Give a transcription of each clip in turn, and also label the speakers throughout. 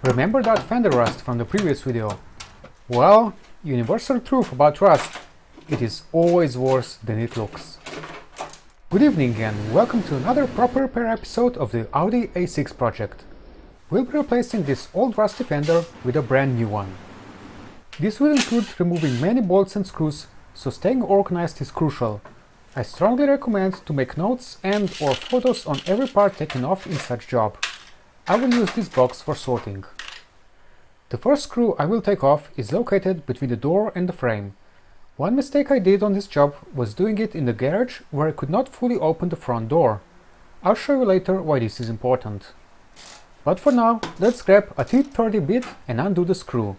Speaker 1: Remember that fender rust from the previous video? Well, universal truth about rust, it is always worse than it looks. Good evening and welcome to another proper repair episode of the Audi A6 project. We'll be replacing this old rusty fender with a brand new one. This will include removing many bolts and screws, so staying organized is crucial. I strongly recommend to make notes and/or photos on every part taken off in such job. I will use this box for sorting. The first screw I will take off is located between the door and the frame. One mistake I did on this job was doing it in the garage where I could not fully open the front door. I'll show you later why this is important. But for now, let's grab a T30 bit and undo the screw.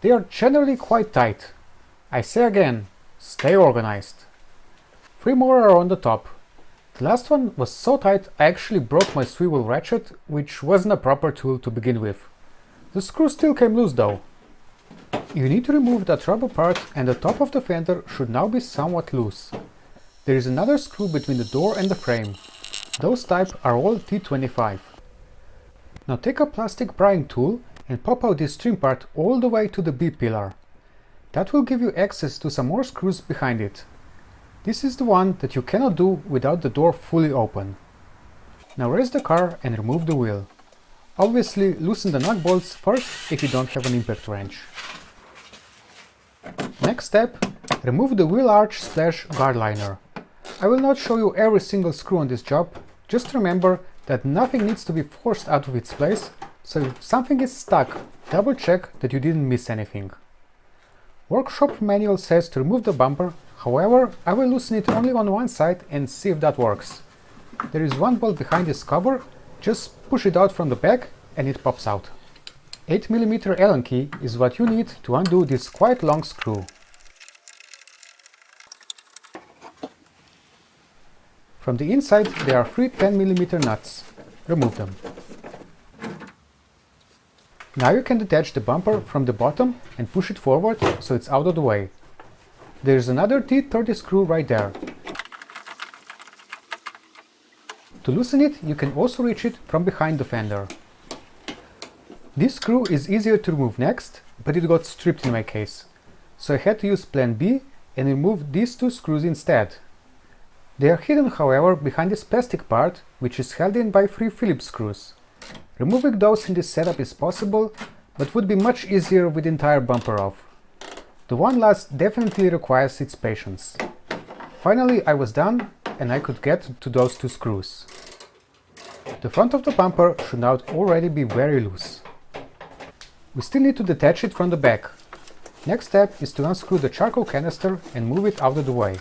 Speaker 1: They are generally quite tight. I say again, stay organized. 3 more are on the top. The last one was so tight I actually broke my swivel ratchet, which wasn't a proper tool to begin with. The screw still came loose though. You need to remove that rubber part and the top of the fender should now be somewhat loose. There is another screw between the door and the frame. Those type are all T25. Now take a plastic prying tool and pop out this trim part all the way to the B-pillar. That will give you access to some more screws behind it. This is the one that you cannot do without the door fully open. Now raise the car and remove the wheel. Obviously loosen the nut bolts first if you don't have an impact wrench. Next step, remove the wheel arch / guard liner. I will not show you every single screw on this job, just remember that nothing needs to be forced out of its place, so if something is stuck, double check that you didn't miss anything. Workshop manual says to remove the bumper, however, I will loosen it only on one side and see if that works. There is one bolt behind this cover, just push it out from the back and it pops out. 8mm Allen key is what you need to undo this quite long screw. From the inside there are 3 10mm nuts. Remove them. Now you can detach the bumper from the bottom and push it forward so it's out of the way. There is another T30 screw right there. To loosen it, you can also reach it from behind the fender. This screw is easier to remove next, but it got stripped in my case, so I had to use plan B and remove these 2 screws instead. They are hidden, however, behind this plastic part, which is held in by 3 Phillips screws. Removing those in this setup is possible, but would be much easier with the entire bumper off. The one last definitely requires its patience. Finally, I was done and I could get to those 2 screws. The front of the bumper should now already be very loose. We still need to detach it from the back. Next step is to unscrew the charcoal canister and move it out of the way.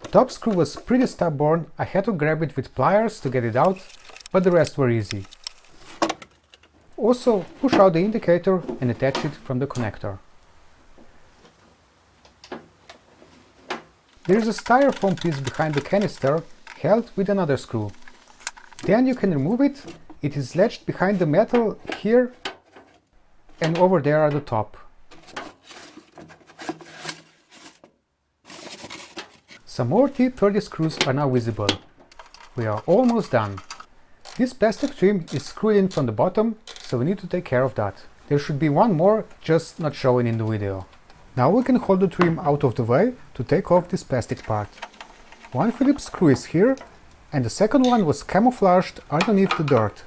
Speaker 1: The top screw was pretty stubborn, I had to grab it with pliers to get it out, but the rest were easy. Also, push out the indicator and attach it from the connector. There is a styrofoam piece behind the canister held with another screw. Then you can remove it. It is latched behind the metal here and over there at the top. Some more T30 screws are now visible. We are almost done. This plastic trim is screwed in from the bottom, so we need to take care of that. There should be one more, just not showing in the video. Now we can hold the trim out of the way to take off this plastic part. One Phillips screw is here, and the second one was camouflaged underneath the dirt.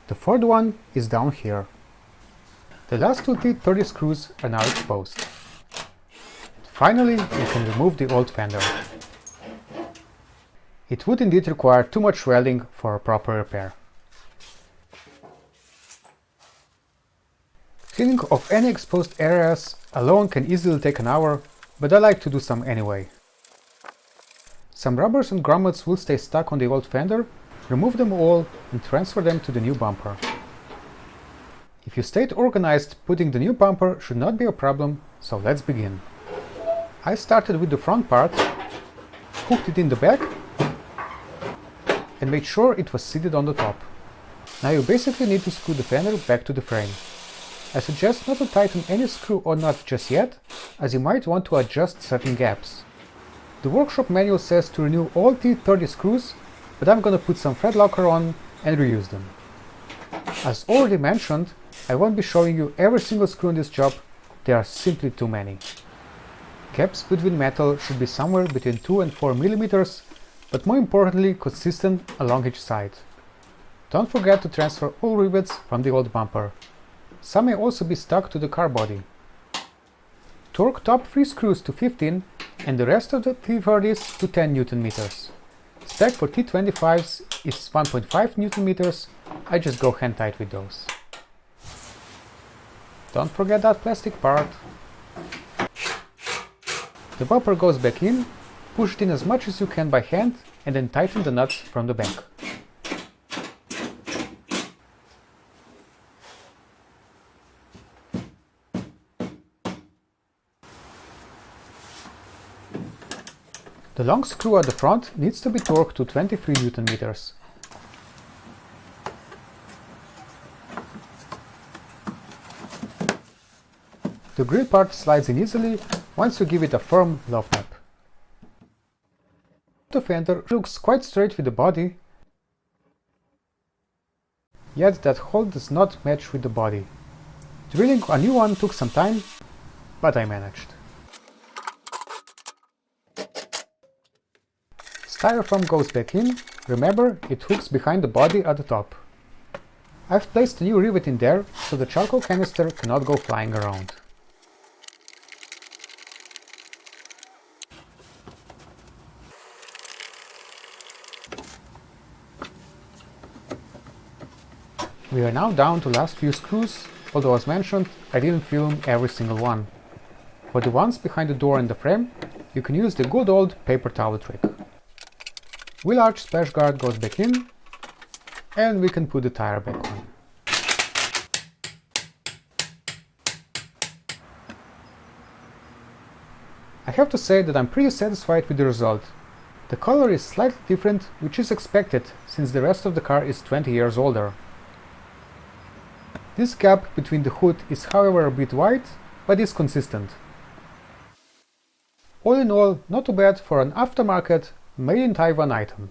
Speaker 1: The third one is down here. The last 2 T30 screws are now exposed. Finally, you can remove the old fender. It would indeed require too much welding for a proper repair. Cleaning of any exposed areas alone can easily take an hour, but I like to do some anyway. Some rubbers and grommets will stay stuck on the old fender. Remove them all and transfer them to the new bumper. If you stayed organized, putting the new bumper should not be a problem, so let's begin. I started with the front part, hooked it in the back, and made sure it was seated on the top. Now you basically need to screw the fender back to the frame. I suggest not to tighten any screw or nut just yet, as you might want to adjust certain gaps. The workshop manual says to renew all T30 screws, but I'm gonna put some thread locker on and reuse them. As already mentioned, I won't be showing you every single screw in this job, there are simply too many. Gaps between metal should be somewhere between 2 and 4 mm, but more importantly consistent along each side. Don't forget to transfer all rivets from the old bumper. Some may also be stuck to the car body. Torque top 3 screws to 15 and the rest of the T30s to 10 Nm. Spec for T25s is 1.5 Nm, I just go hand tight with those. Don't forget that plastic part. The bumper goes back in, push it in as much as you can by hand and then tighten the nuts from the back. The long screw at the front needs to be torqued to 23 Nm. The grill part slides in easily once you give it a firm love tap. The fender looks quite straight with the body, yet that hole does not match with the body. Drilling a new one took some time, but I managed. Styrofoam goes back in, remember it hooks behind the body at the top. I've placed a new rivet in there so the charcoal canister cannot go flying around. We are now down to last few screws, although as mentioned, I didn't film every single one. For the ones behind the door and the frame, you can use the good old paper towel trick. Wheel arch splash guard goes back in, and we can put the tire back on. I have to say that I'm pretty satisfied with the result. The color is slightly different, which is expected since the rest of the car is 20 years older. This gap between the hood is however a bit wide, but is consistent. All in all, not too bad for an aftermarket, made in Taiwan item.